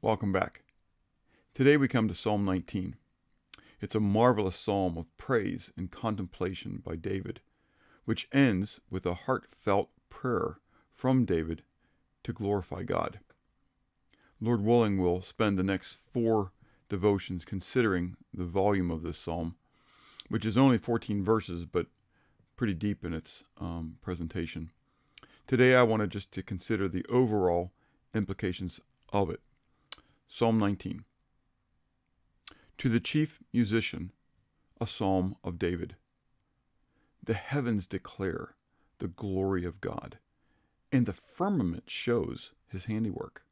Welcome back. Today we come to Psalm 19. It's a marvelous psalm of praise and contemplation by David, which ends with a heartfelt prayer from David to glorify God. Lord willing, we'll spend the next 4 devotions considering the volume of this psalm, which is only 14 verses, but pretty deep in its presentation. Today I wanted just to consider the overall implications of it. Psalm 19. To the chief musician, a psalm of David. The heavens declare the glory of God, and the firmament shows his handiwork.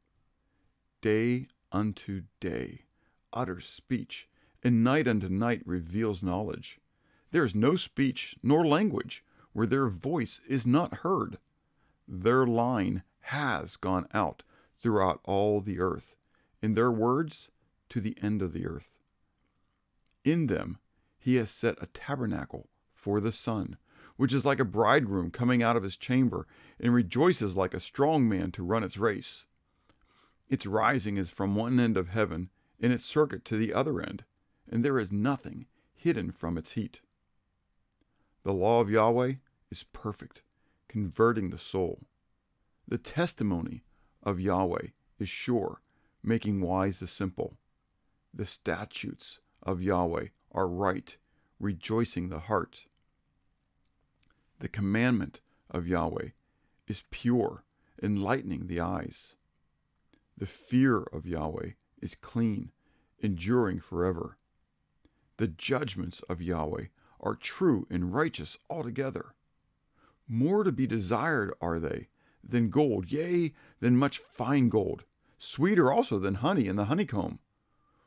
Day unto day utters speech, and night unto night reveals knowledge. There is no speech nor language where their voice is not heard. Their line has gone out throughout all the earth, in their words to the end of the earth. In them he has set a tabernacle for the sun, which is like a bridegroom coming out of his chamber, and rejoices like a strong man to run its race. Its rising is from one end of heaven, and its circuit to the other end, and there is nothing hidden from its heat. The law of Yahweh is perfect, converting the soul. The testimony of Yahweh is sure, making wise the simple. The statutes of Yahweh are right, rejoicing the heart. The commandment of Yahweh is pure, enlightening the eyes. The fear of Yahweh is clean, enduring forever. The judgments of Yahweh are true and righteous altogether. More to be desired are they than gold, yea, than much fine gold, sweeter also than honey in the honeycomb.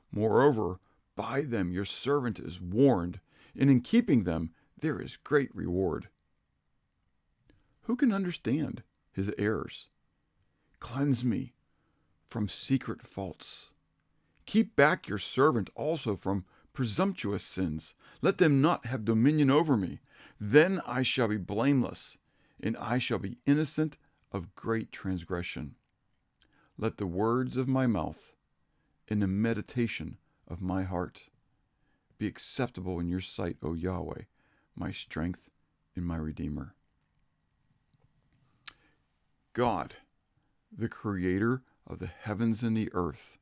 Moreover, by them your servant is warned, and in keeping them there is great reward. Who can understand his errors? Cleanse me from secret faults. Keep back your servant also from presumptuous sins. Let them not have dominion over me. Then I shall be blameless, and I shall be innocent of great transgression. Let the words of my mouth and the meditation of my heart be acceptable in your sight, O Yahweh, my strength and my Redeemer. God, the creator of the heavens and the earth,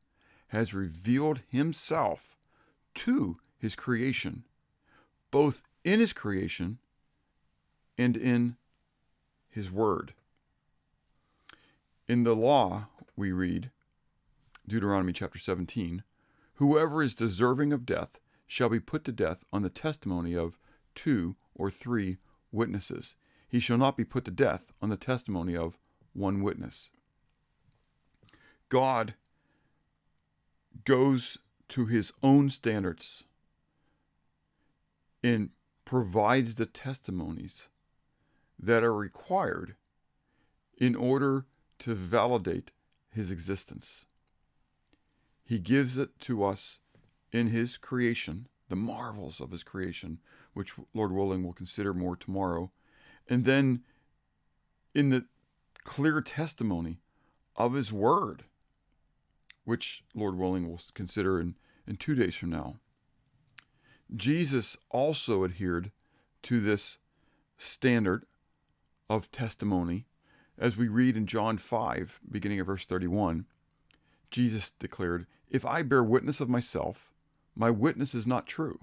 has revealed himself to his creation, both in his creation and in his word. In the law, we read, Deuteronomy chapter 17, whoever is deserving of death shall be put to death on the testimony of 2 or 3 witnesses. He shall not be put to death on the testimony of 1 witness. God goes to his own standards and provides the testimonies that are required in order to validate his existence. He gives it to us in his creation, the marvels of his creation, which Lord willing we'll consider more tomorrow, and then in the clear testimony of his word, which Lord willing we'll consider in 2 days from now. Jesus also adhered to this standard of testimony. As we read in John 5, beginning of verse 31, Jesus declared, if I bear witness of myself, my witness is not true.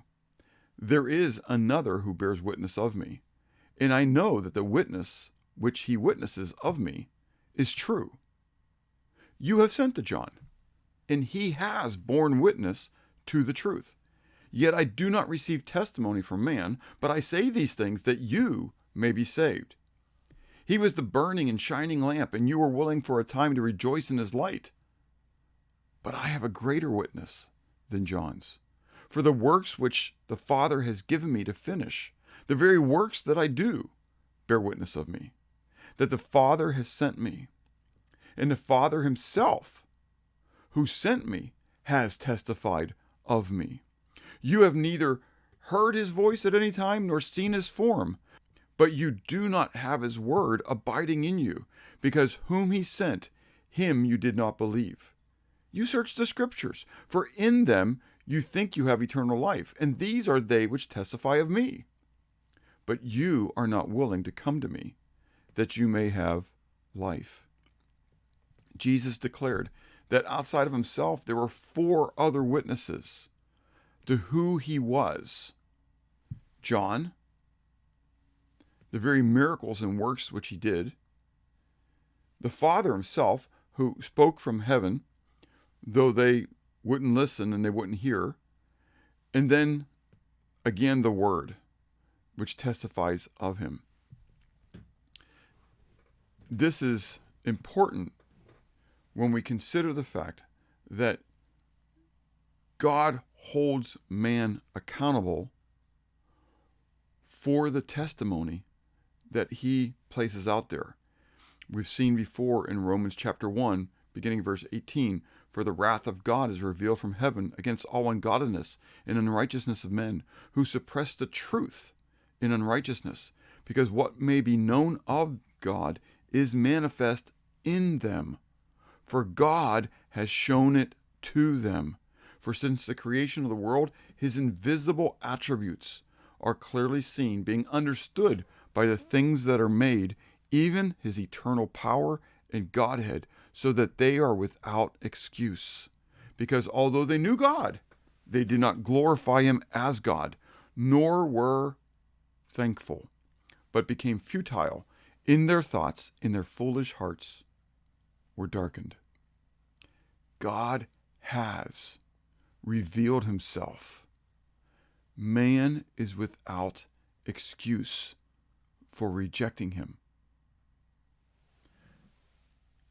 There is another who bears witness of me, and I know that the witness which he witnesses of me is true. You have sent to John, and he has borne witness to the truth. Yet I do not receive testimony from man, but I say these things that you may be saved. He was the burning and shining lamp, and you were willing for a time to rejoice in his light. But I have a greater witness than John's. For the works which the Father has given me to finish, the very works that I do, bear witness of me, that the Father has sent me. And the Father himself, who sent me, has testified of me. You have neither heard his voice at any time nor seen his form, but you do not have his word abiding in you, because whom he sent, him you did not believe. You search the Scriptures, for in them you think you have eternal life, and these are they which testify of me. But you are not willing to come to me, that you may have life. Jesus declared that outside of himself there were 4 other witnesses to who he was. John, the very miracles and works which he did, the Father himself, who spoke from heaven, though they wouldn't listen and they wouldn't hear, and then again the Word, which testifies of him. This is important when we consider the fact that God holds man accountable for the testimony that he places out there. We've seen before in Romans chapter 1, beginning verse 18, for the wrath of God is revealed from heaven against all ungodliness and unrighteousness of men, who suppress the truth in unrighteousness, because what may be known of God is manifest in them, for God has shown it to them. For since the creation of the world, his invisible attributes are clearly seen, being understood by the things that are made, even his eternal power and Godhead, so that they are without excuse. Because although they knew God, they did not glorify him as God, nor were thankful, but became futile in their thoughts, in their foolish hearts were darkened. God has revealed himself. Man is without excuse for rejecting him.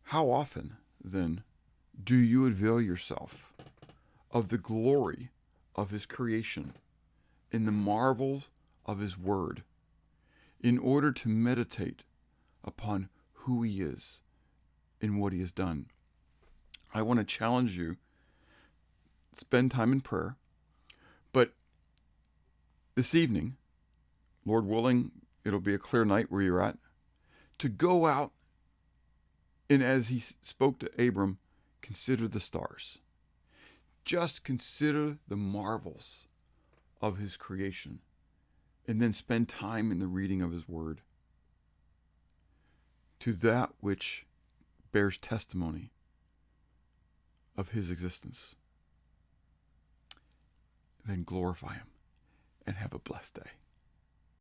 How often, then, do you avail yourself of the glory of his creation in the marvels of his word in order to meditate upon who he is and what he has done? I want to challenge you, spend time in prayer, but this evening, Lord willing, it'll be a clear night where you're at, to go out and, as he spoke to Abram, consider the stars. Just consider the marvels of his creation, and then spend time in the reading of his word, to that which bears testimony of his existence. Then glorify him and have a blessed day.